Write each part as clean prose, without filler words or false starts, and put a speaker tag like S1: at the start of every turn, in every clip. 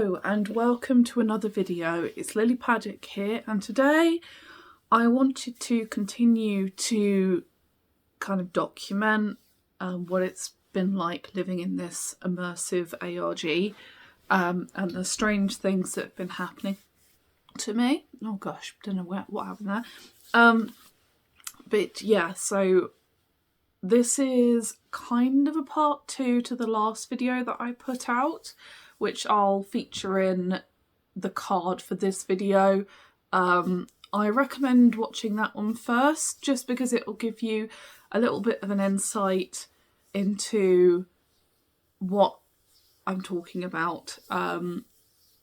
S1: Hello and welcome to another video. It's Lily Paddock here, and today I wanted to continue to kind of document what it's been like living in this immersive ARG and the strange things that have been happening to me. Oh gosh, don't know what happened there. But yeah, so this is kind of a part 2 to the last video that I put out, which I'll feature in the card for this video. I recommend watching that one first, just because it will give you a little bit of an insight into what I'm talking about.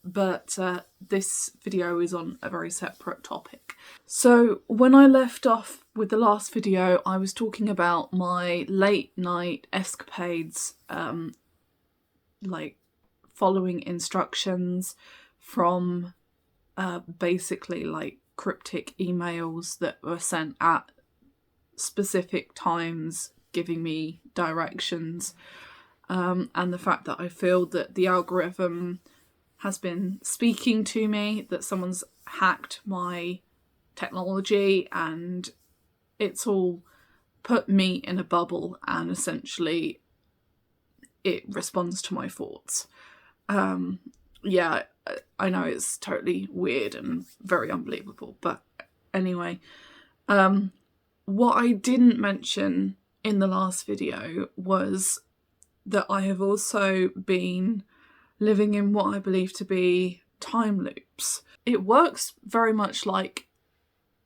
S1: But this video is on a very separate topic. So when I left off with the last video, I was talking about my late night escapades, like following instructions from basically like cryptic emails that were sent at specific times giving me directions, and the fact that I feel that the algorithm has been speaking to me, that someone's hacked my technology and it's all put me in a bubble and essentially it responds to my thoughts. Yeah, I know it's totally weird and very unbelievable, but anyway, what I didn't mention in the last video was that I have also been living in what I believe to be time loops. It works very much like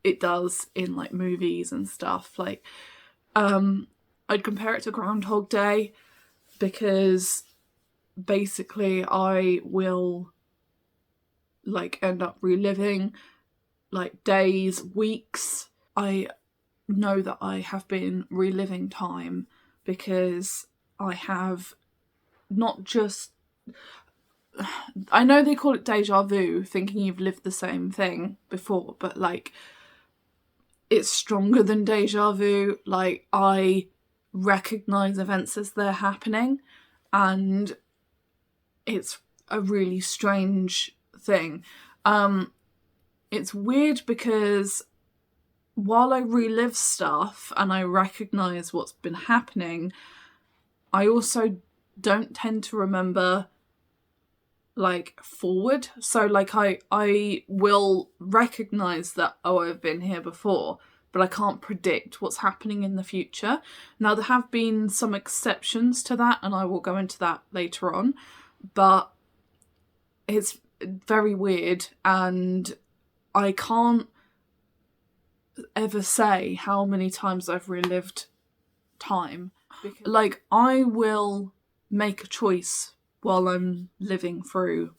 S1: it does in like movies and stuff. Like, I'd compare it to Groundhog Day, because basically I will like end up reliving like days, weeks. I know that I have been reliving time because I have not just, I know they call it deja vu, thinking you've lived the same thing before, but like it's stronger than deja vu. Like, I recognise events as they're happening, and it's a really strange thing. It's weird because while I relive stuff and I recognise what's been happening, I also don't tend to remember like forward. So like I will recognise that, oh, I've been here before, but I can't predict what's happening in the future. Now, there have been some exceptions to that, and I will go into that later on, but it's very weird, and I can't ever say how many times I've relived time. Because, like, I will make a choice while I'm living through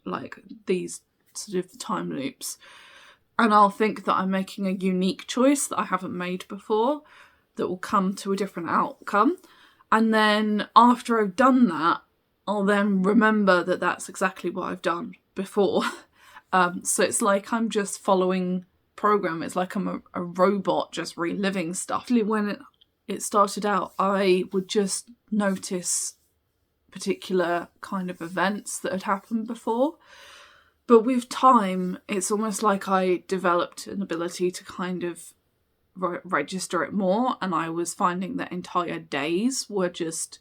S1: like these sort of time loops, and I'll think that I'm making a unique choice that I haven't made before that will come to a different outcome, and then after I've done that, I'll then remember that that's exactly what I've done before. So it's like I'm just following program. It's like I'm a robot just reliving stuff. When it started out, I would just notice particular kind of events that had happened before, but with time it's almost like I developed an ability to kind of register it more, and I was finding that entire days were just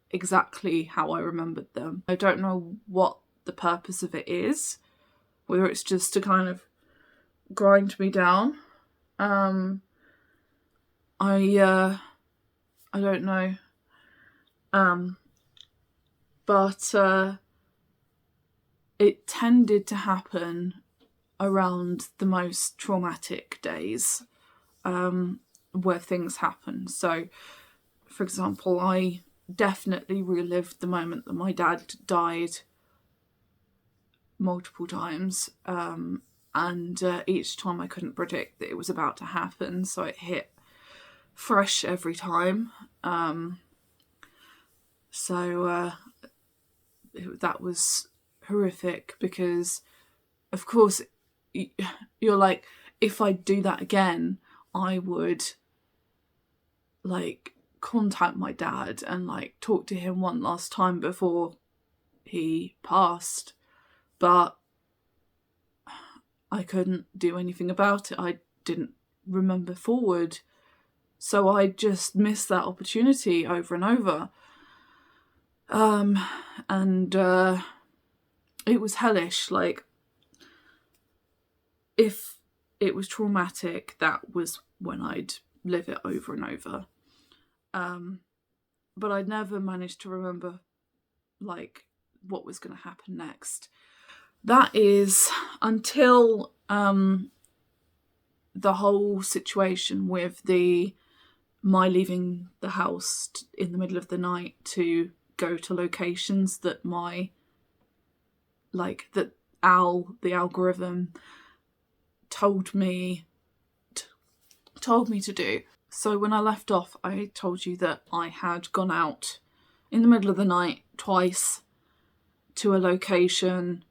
S1: exactly how I remembered them. I don't know what the purpose of it is, whether it's just to kind of grind me down. I don't know. But it tended to happen around the most traumatic days, where things happen. So, for example, I definitely relived the moment that my dad died multiple times, and each time I couldn't predict that it was about to happen, so it hit fresh every time. That was horrific, because of course you're like, if I do that again, I would like contact my dad and like talk to him one last time before he passed. but I couldn't do anything about it. I didn't remember forward. So I just missed that opportunity over and over. And it was hellish. Like, if it was traumatic, that was when I'd live it over and over. But I'd never managed to remember, like, what was going to happen next. That is until the whole situation with my leaving the house in the middle of the night to go to locations that the algorithm told me to do. So when I left off, I told you that I had gone out in the middle of the night twice to a location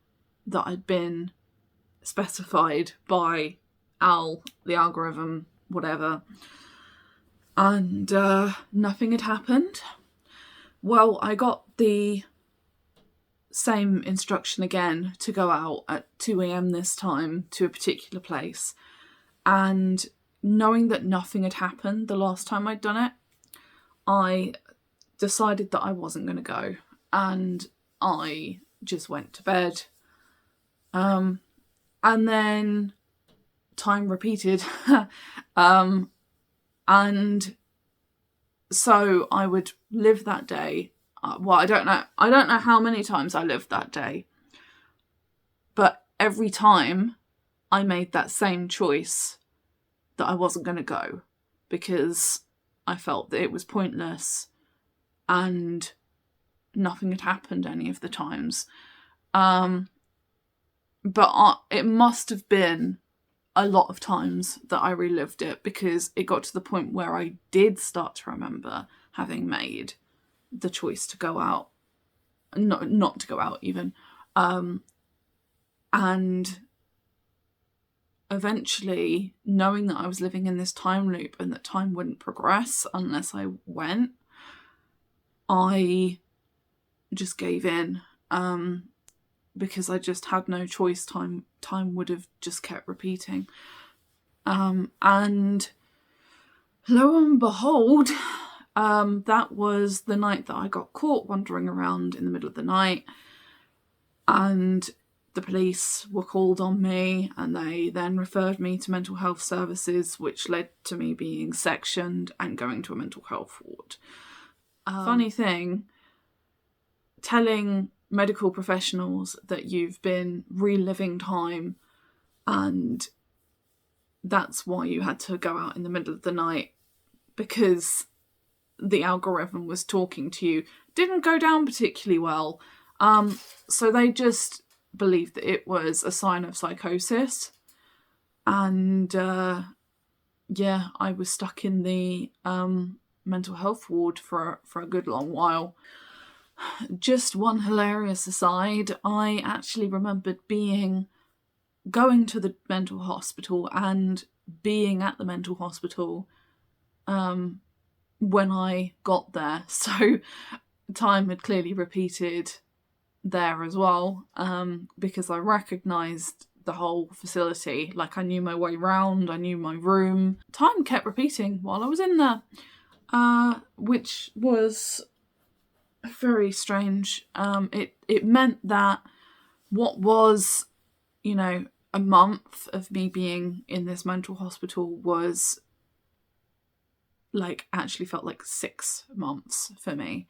S1: that had been specified by the algorithm, whatever, and nothing had happened. Well, I got the same instruction again to go out at 2 a.m. this time to a particular place, and knowing that nothing had happened the last time I'd done it, I decided that I wasn't going to go, and I just went to bed. And then time repeated. And so I would live that day. Well, I don't know how many times I lived that day. But every time I made that same choice that I wasn't going to go because I felt that it was pointless and nothing had happened any of the times. But it must have been a lot of times that I relived it, because it got to the point where I did start to remember having made the choice to go out. Not to go out even. And eventually, knowing that I was living in this time loop and that time wouldn't progress unless I went, I just gave in. Because I just had no choice. Time would have just kept repeating. And lo and behold, that was the night that I got caught wandering around in the middle of the night, and the police were called on me, and they then referred me to mental health services, which led to me being sectioned and going to a mental health ward. Funny thing, telling medical professionals that you've been reliving time and that's why you had to go out in the middle of the night because the algorithm was talking to you didn't go down particularly well. So they just believed that it was a sign of psychosis. And I was stuck in the mental health ward for a good long while. Just one hilarious aside, I actually remembered going to the mental hospital and being at the mental hospital when I got there. So time had clearly repeated there as well, because I recognised the whole facility. Like, I knew my way round, I knew my room. Time kept repeating while I was in there, which was very strange. It meant that what was, a month of me being in this mental hospital was actually felt like 6 months for me.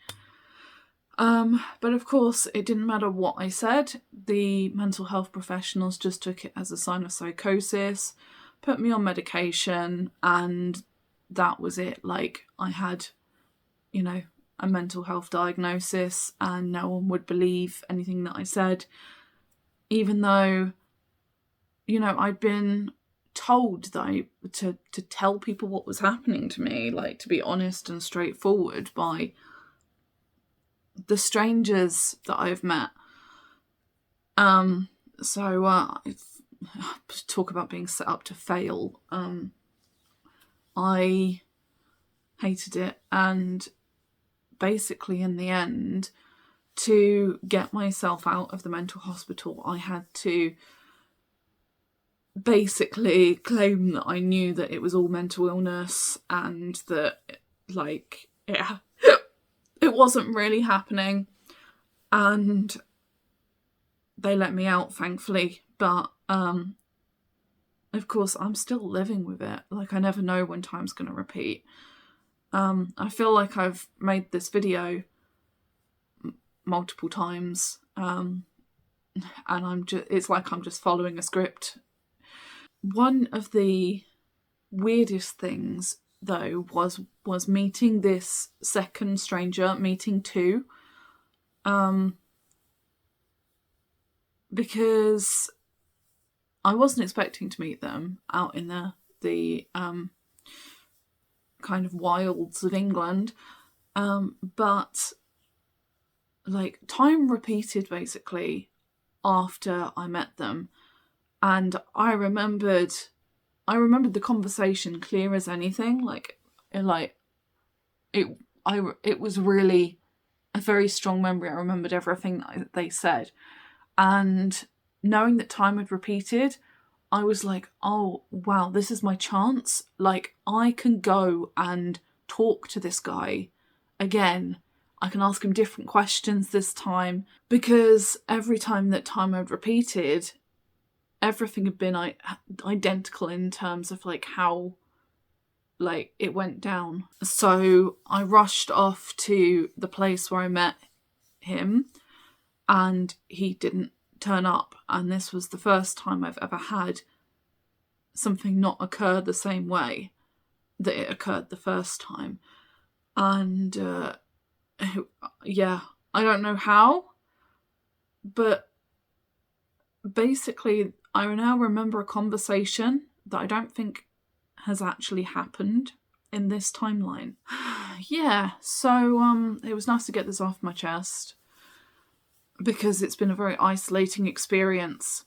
S1: But of course, it didn't matter what I said. The mental health professionals just took it as a sign of psychosis, put me on medication, and that was it. I had, a mental health diagnosis, and no one would believe anything that I said, even though, I'd been told that to tell people what was happening to me, to be honest and straightforward by the strangers that I've met. Talk about being set up to fail. I hated it, and basically in the end, to get myself out of the mental hospital, I had to basically claim that I knew that it was all mental illness and that, like, it wasn't really happening. And they let me out, thankfully. But of course, I'm still living with it. Like, I never know when time's going to repeat. I feel like I've made this video multiple times, and it's like I'm just following a script. One of the weirdest things, though, was meeting this second stranger, meeting two, because I wasn't expecting to meet them out in the kind of wilds of England, but like time repeated basically after I met them, and I remembered the conversation clear as anything. It was really a very strong memory. I remembered everything that they said, and knowing that time had repeated, I was like, oh wow, this is my chance. Like, I can go and talk to this guy again. I can ask him different questions this time, because every time that time had repeated, everything had been identical in terms of like how like it went down. So I rushed off to the place where I met him, and he didn't turn up, and this was the first time I've ever had something not occur the same way that it occurred the first time. And yeah, I don't know how, but basically I now remember a conversation that I don't think has actually happened in this timeline. Yeah, so it was nice to get this off my chest, because it's been a very isolating experience,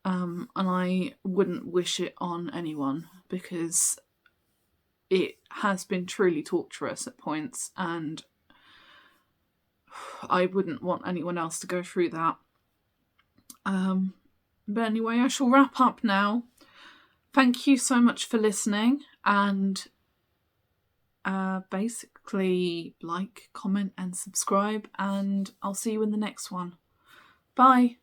S1: and I wouldn't wish it on anyone, because it has been truly torturous at points, and I wouldn't want anyone else to go through that. But anyway, I shall wrap up now. Thank you so much for listening, and basically like, comment and subscribe, and I'll see you in the next one. Bye.